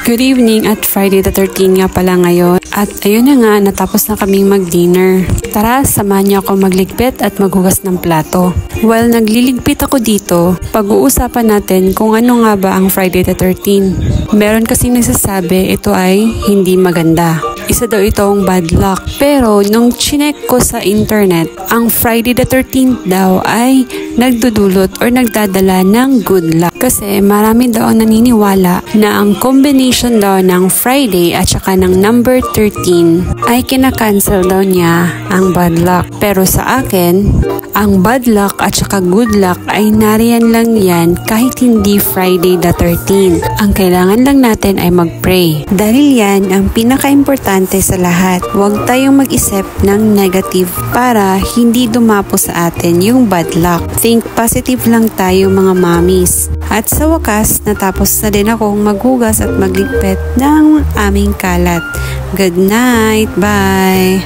Good evening at Friday the 13th nga pala ngayon. At ayun na nga, natapos na kaming mag-dinner. Tara, samahan niyo ako magligpit at maghugas ng plato. While nagliligpit ako dito, pag-uusapan natin kung ano nga ba ang Friday the 13th. Meron kasing nagsasabi ito ay hindi maganda. Isa daw itong bad luck. Pero nung chinek ko sa internet, ang Friday the 13th daw ay nagdudulot or nagdadala ng good luck. Kasi marami daw ang naniniwala na ang combination daw ng Friday at saka ng number 13 ay kinakancel daw niya ang bad luck. Pero sa akin, ang bad luck at saka good luck ay nariyan lang yan kahit hindi Friday the 13th. Ang kailangan lang natin ay mag-pray. Dahil yan ang pinaka-importante sa lahat. Huwag tayong mag-isip ng negative para hindi dumapo sa atin yung bad luck. Think positive lang tayo mga mommies. At sa wakas, natapos na din akong maghugas at magligpit ng aming kalat. Good night! Bye!